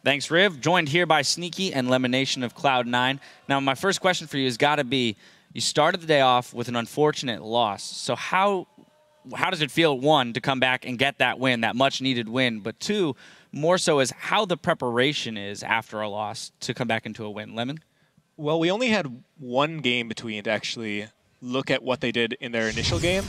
Thanks, Riv. Joined here by Sneaky and Lemonation of Cloud9. Now, my first question for you has got to be, you started the day off with an unfortunate loss. So how does it feel, one, to come back and get that win, that much-needed win, but two, more so is how the preparation is after a loss to come back into a win? Lemon? Well, we only had one game between to actually look at what they did in their initial game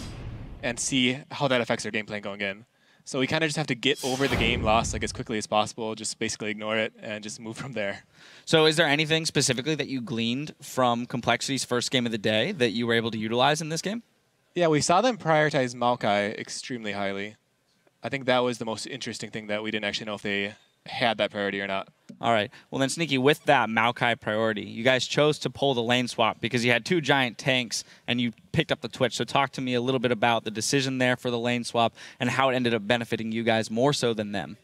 and see how that affects their game plan going in. So we kind of just have to get over the game loss like as quickly as possible, just basically ignore it and just move from there. So is there anything specifically that you gleaned from compLexity's first game of the day that you were able to utilize in this game? Yeah, we saw them prioritize Maokai extremely highly. I think that was the most interesting thing, that we didn't actually know if they had that priority or not. All right. Well, then, Sneaky, with that Maokai priority, you guys chose to pull the lane swap because you had two giant tanks and you picked up the Twitch. So talk to me a little bit about the decision there for the lane swap and how it ended up benefiting you guys more so than them.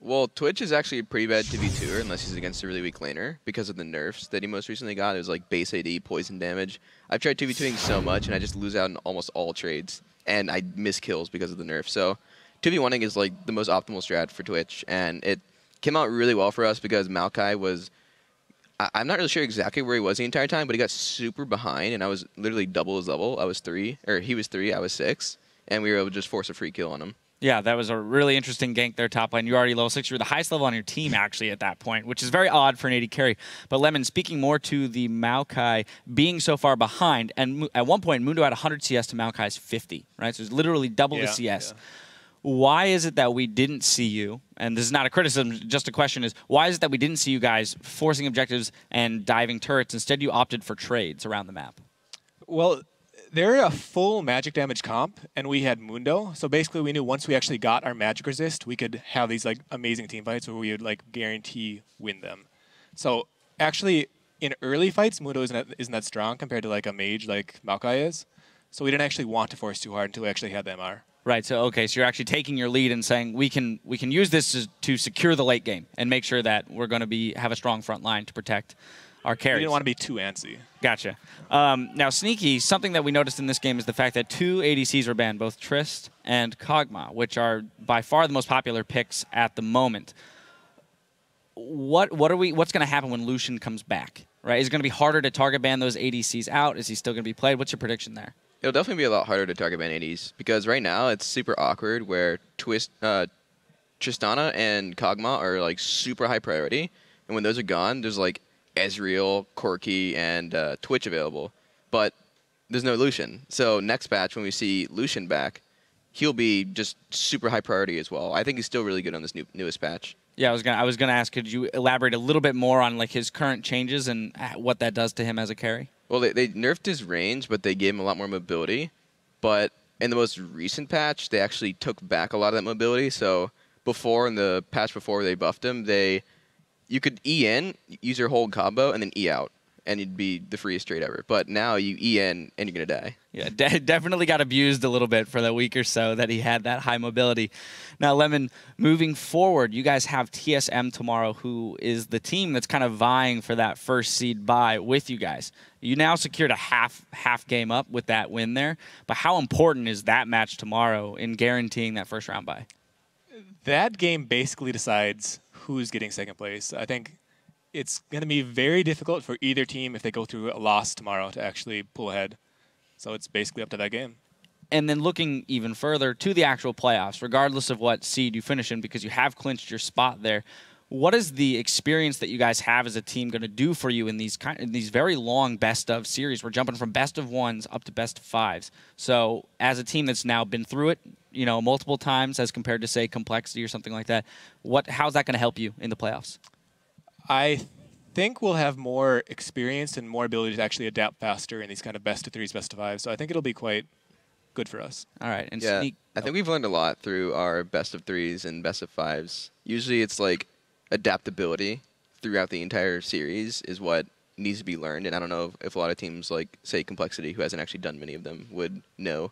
Well, Twitch is actually a pretty bad 2v2er unless he's against a really weak laner because of the nerfs that he most recently got. It was like base AD, poison damage. I've tried 2v2ing so much and I just lose out in almost all trades. And I miss kills because of the nerf. So 2v1ing is like the most optimal strat for Twitch. And it came out really well for us because Maokai was... I'm not really sure exactly where he was the entire time, but he got super behind and I was literally double his level. I was 3, or he was 3, I was 6. And we were able to just force a free kill on him. Yeah, that was a really interesting gank there, top lane. You're already level 6. You're the highest level on your team, actually, at that point, which is very odd for an AD carry. But, Lemon, speaking more to the Maokai being so far behind, and at one point, Mundo had 100 CS to Maokai's 50, right? So it's literally double the CS. Yeah. Why is it that we didn't see you, and this is not a criticism, just a question, is why is it that we didn't see you guys forcing objectives and diving turrets? Instead, you opted for trades around the map? Well, they're a full magic damage comp, and we had Mundo. So basically, we knew once we actually got our magic resist, we could have these like amazing team fights where we would like guarantee win them. So actually, in early fights, Mundo isn't that strong compared to like a mage like Maokai is. So we didn't actually want to force too hard until we actually had the MR. Right. So okay. So you're actually taking your lead and saying we can use this to secure the late game and make sure that we're going to have a strong front line to protect our carries. We didn't want to be too antsy. Gotcha. Now, Sneaky, something that we noticed in this game is the fact that 2 ADCs were banned, both Trist and Kog'Maw, which are by far the most popular picks at the moment. What's going to happen when Lucian comes back? Right? Is it going to be harder to target ban those ADCs out? Is he still going to be played? What's your prediction there? It'll definitely be a lot harder to target ban ADs because right now it's super awkward where Tristana and Kog'Maw are like super high priority, and when those are gone, there's like Ezreal, Corki, and Twitch available, but there's no Lucian. So next patch, when we see Lucian back, he'll be just super high priority as well. I think he's still really good on this newest patch. Yeah, I was gonna ask, could you elaborate a little bit more on like his current changes and what that does to him as a carry? Well, they nerfed his range, but they gave him a lot more mobility. But in the most recent patch, they actually took back a lot of that mobility. So in the patch before they buffed him, you could E in, use your whole combo, and then E out, and you'd be the freest trade ever. But now you E in, and you're going to die. Yeah, definitely got abused a little bit for the week or so that he had that high mobility. Now, Lemon, moving forward, you guys have TSM tomorrow, who is the team that's kind of vying for that first seed bye with you guys. You now secured a half game up with that win there, but how important is that match tomorrow in guaranteeing that first round bye? That game basically decides who's getting second place. I think it's going to be very difficult for either team if they go through a loss tomorrow to actually pull ahead. So it's basically up to that game. And then looking even further to the actual playoffs, regardless of what seed you finish in, because you have clinched your spot there, what is the experience that you guys have as a team going to do for you in these very long best-of series? We're jumping from best-of-1s up to best-of-5s. So as a team that's now been through it, multiple times as compared to, say, compLexity or something like that, how's that going to help you in the playoffs? I think we'll have more experience and more ability to actually adapt faster in these kind of best-of-3s, best-of-5s. So I think it'll be quite good for us. All right. And yeah, I think we've learned a lot through our best-of-3s and best-of-5s. Usually it's like adaptability throughout the entire series is what needs to be learned, and I don't know if a lot of teams like, say, compLexity, who hasn't actually done many of them, would know.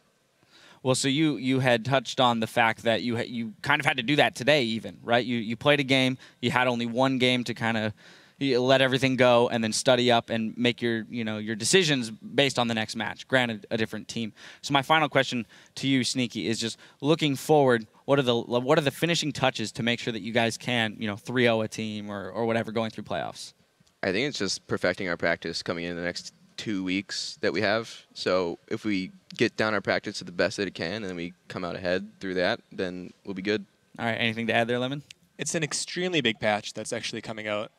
Well, so you had touched on the fact that you kind of had to do that today even, right? You played a game, you had only one game to kind of you let everything go and then study up and make your your decisions based on the next match. Granted, a different team. So my final question to you, Sneaky, is just looking forward. What are the finishing touches to make sure that you guys can 3-0 a team or whatever going through playoffs? I think it's just perfecting our practice coming in the next 2 weeks that we have. So if we get down our practice to the best that it can and then we come out ahead through that, then we'll be good. All right. Anything to add there, Lemon? It's an extremely big patch that's actually coming out.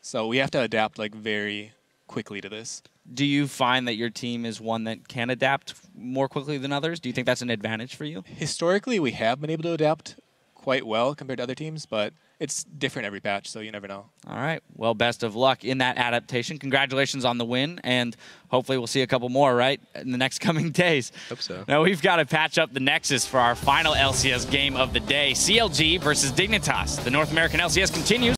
So we have to adapt like very quickly to this. Do you find that your team is one that can adapt more quickly than others? Do you think that's an advantage for you? Historically, we have been able to adapt quite well compared to other teams, but it's different every patch, so you never know. All right. Well, best of luck in that adaptation. Congratulations on the win, and hopefully we'll see a couple more, right, in the next coming days. Hope so. Now we've got to patch up the Nexus for our final LCS game of the day. CLG versus Dignitas. The North American LCS continues.